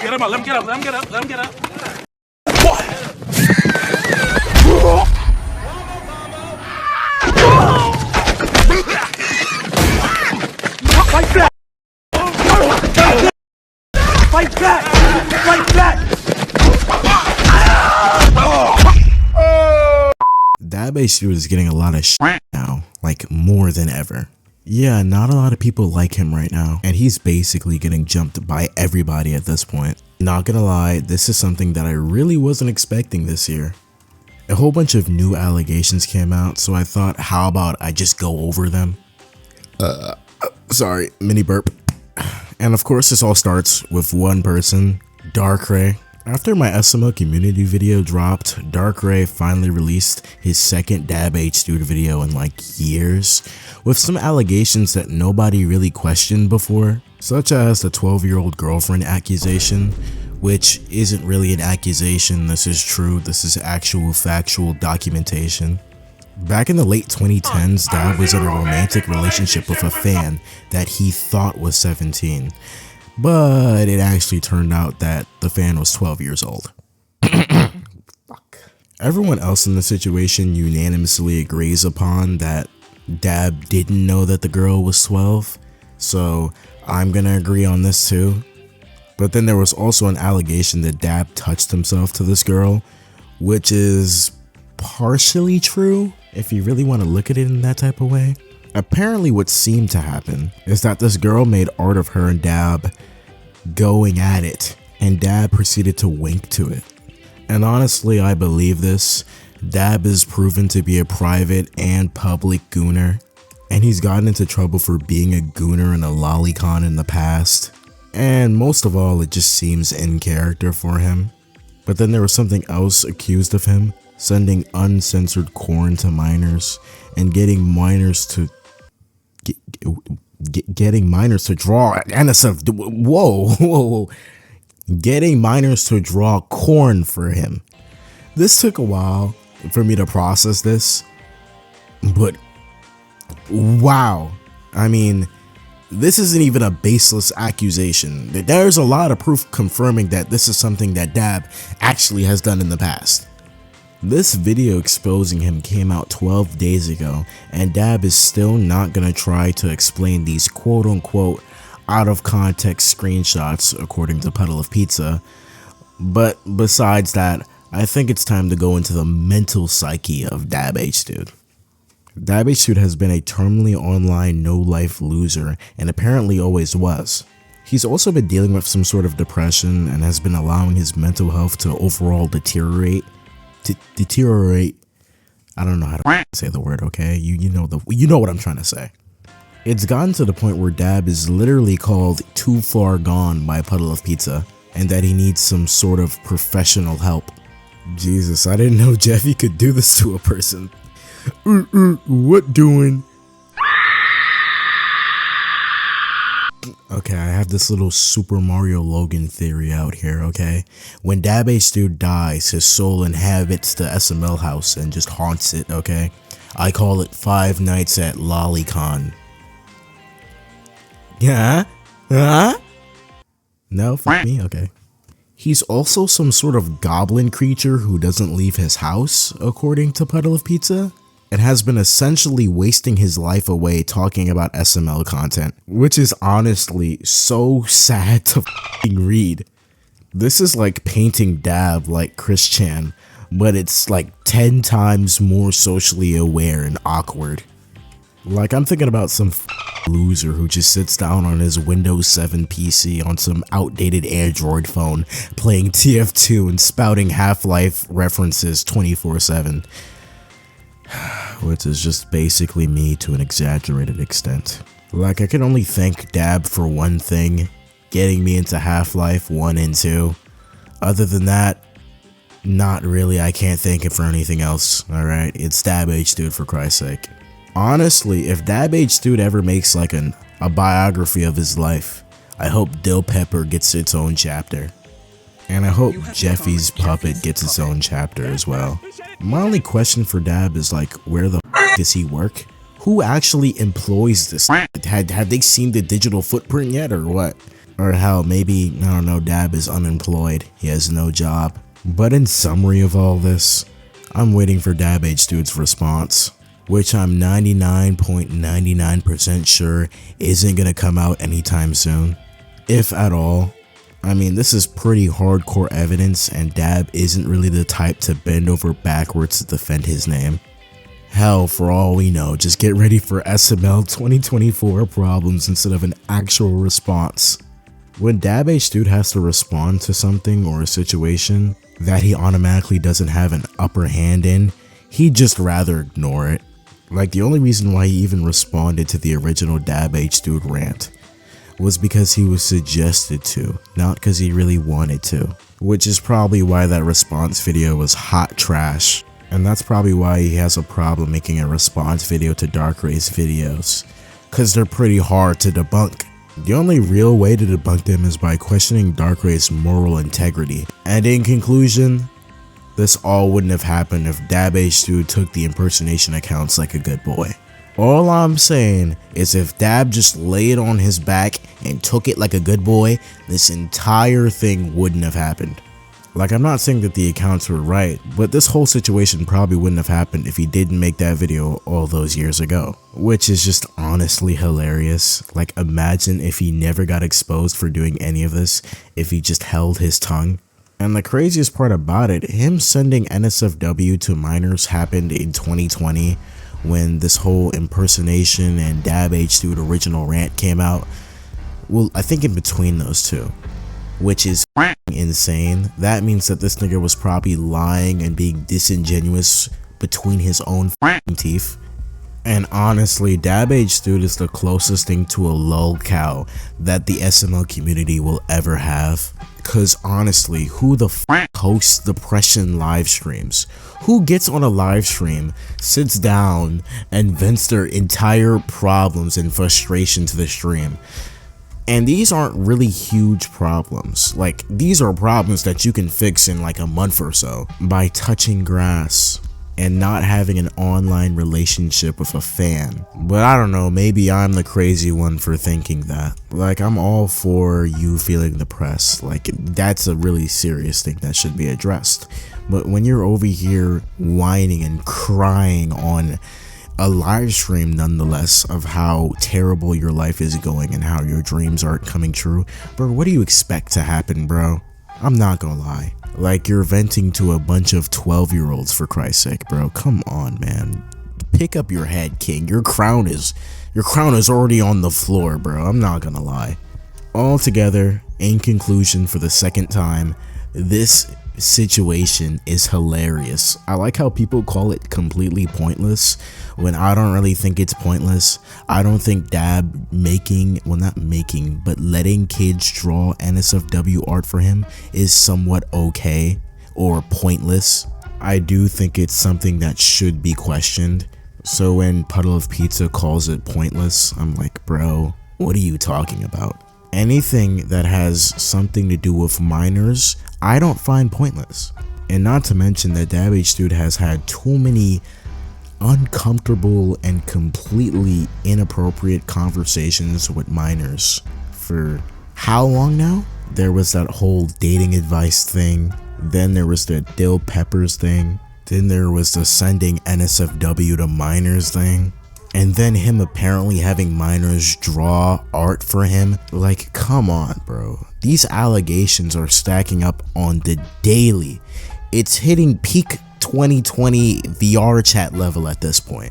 Get him up, let him get up, let him get up, let him get up. Fight back! Fight back! Fight back! Dabhdude is getting a lot of shit now, like more than ever. Yeah, not a lot of people like him right now, and he's basically getting jumped by everybody at this point. Not gonna lie, this is something that I really wasn't expecting this year. A whole bunch of new allegations came out, so I thought, how about I just go over them? Sorry, mini burp. And of course, this all starts with one person, Darkrai. After my SML community video dropped, Darkrai finally released his second Dabhdude video in like years, with some allegations that nobody really questioned before, such as the 12-year-old girlfriend accusation, which isn't really an accusation, this is true, this is actual factual documentation. Back in the late 2010s, Dab was in a romantic relationship with a fan that he thought was 17. But it actually turned out that the fan was 12 years old. Fuck. Everyone else in the situation unanimously agrees upon that Dab didn't know that the girl was 12, so I'm gonna agree on this too. But then there was also an allegation that Dab touched himself to this girl, which is partially true if you really want to look at it in that type of way. Apparently what seemed to happen is that this girl made art of her and Dab going at it, and Dab proceeded to wink to it. And honestly, I believe this. Dab is proven to be a private and public gooner, and he's gotten into trouble for being a gooner and a lolicon in the past. And most of all, it just seems in character for him. But then there was something else accused of him, sending uncensored corn to minors and getting minors to getting minors to draw getting minors to draw corn for him. This took a while for me to process this, but wow, I mean, this isn't even a baseless accusation. There's a lot of proof confirming that this is something that Dab actually has done in the past. This video exposing him came out 12 days ago, and Dab is still not gonna try to explain these quote-unquote out of context screenshots according to Puddle of Pizza. But besides that, I think it's time to go into the mental psyche of Dabhdude. Dabhdude has been a terminally online no-life loser, and apparently always was. He's also been dealing with some sort of depression and has been allowing his mental health to overall deteriorate. I don't know how to say the word, okay? You know what I'm trying to say. It's gotten to the point where Dab is literally called too far gone by Puddle of Pizza, and that he needs some sort of professional help. Jesus, I didn't know Jeffy could do this to a person. What doing? Okay, I have this little Super Mario Logan theory out here, okay? When Dabhdude dies, his soul inhabits the SML house and just haunts it, okay? I call it 5 Nights at Lolicon. Yeah? Huh? No, fuck me, okay. He's also some sort of goblin creature who doesn't leave his house, according to Puddle of Pizza, and has been essentially wasting his life away talking about SML content, which is honestly so sad to f***ing read. This is like painting Dab like Chris Chan, but it's like 10 times more socially aware and awkward. Like, I'm thinking about some loser who just sits down on his Windows 7 PC on some outdated Android phone playing TF2 and spouting Half-Life references 24/7. Which is just basically me to an exaggerated extent. Like, I can only thank Dab for one thing, getting me into Half-Life 1 and 2. Other than that, not really. I can't thank him for anything else, alright? It's Dabhdude, for Christ's sake. Honestly, if Dabhdude ever makes like a biography of his life, I hope Dill Pepper gets its own chapter. And I hope Jeffy's puppet gets its own chapter as well. My only question for Dab is like, where the f does he work? Who actually employs this? Have they seen the digital footprint yet or what? Or hell, maybe, I don't know, Dab is unemployed, he has no job. But in summary of all this, I'm waiting for Dabhdude's response, which I'm 99.99% sure isn't gonna come out anytime soon, if at all. I mean, this is pretty hardcore evidence, and Dab isn't really the type to bend over backwards to defend his name. Hell, for all we know, just get ready for SML 2024 problems instead of an actual response. When Dabhdude has to respond to something or a situation that he automatically doesn't have an upper hand in, he'd just rather ignore it. Like, the only reason why he even responded to the original Dabhdude rant was because he was suggested to, not because he really wanted to. Which is probably why that response video was hot trash. And that's probably why he has a problem making a response video to Darkray's videos, cause they're pretty hard to debunk. The only real way to debunk them is by questioning Darkray's moral integrity. And in conclusion, this all wouldn't have happened if Dabhdude took the impersonation accounts like a good boy. All I'm saying is if Dab just laid on his back and took it like a good boy, this entire thing wouldn't have happened. Like, I'm not saying that the accounts were right, but this whole situation probably wouldn't have happened if he didn't make that video all those years ago. Which is just honestly hilarious. Like, imagine if he never got exposed for doing any of this, if he just held his tongue. And the craziest part about it, him sending NSFW to minors happened in 2020 when this whole impersonation and Dabhdude original rant came out. Well, I think in between those two, which is insane. That means that this nigga was probably lying and being disingenuous between his own teeth. And honestly, Dabhdude is the closest thing to a lol cow that the SML community will ever have. Cause honestly, who the hosts depression live streams? Who gets on a live stream, sits down, and vents their entire problems and frustration to the stream? And these aren't really huge problems. Like, these are problems that you can fix in like a month or so by touching grass and not having an online relationship with a fan. But I don't know, maybe I'm the crazy one for thinking that. Like, I'm all for you feeling depressed. Like, that's a really serious thing that should be addressed. But when you're over here whining and crying on a live stream nonetheless of how terrible your life is going and how your dreams aren't coming true, bro, what do you expect to happen, bro? I'm not gonna lie. Like, you're venting to a bunch of 12-year-olds, for Christ's sake, bro. Come on, man. Pick up your head, king. Your crown is already on the floor, bro. I'm not gonna lie. Altogether, in conclusion, for the second time, this situation is hilarious. I like how people call it completely pointless when I don't really think it's pointless. I don't think Dab letting kids draw NSFW art for him is somewhat okay or pointless. I do think it's something that should be questioned. So when Puddle of Pizza calls it pointless, I'm like, bro, what are you talking about? Anything that has something to do with minors, I don't find pointless. And not to mention that Dabhdude has had too many uncomfortable and completely inappropriate conversations with minors for how long now? There was that whole dating advice thing, then there was the Dill Peppers thing, then there was the sending NSFW to minors thing, and then him apparently having minors draw art for him. Like, come on, bro. These allegations are stacking up on the daily. It's hitting peak 2020 VR chat level at this point.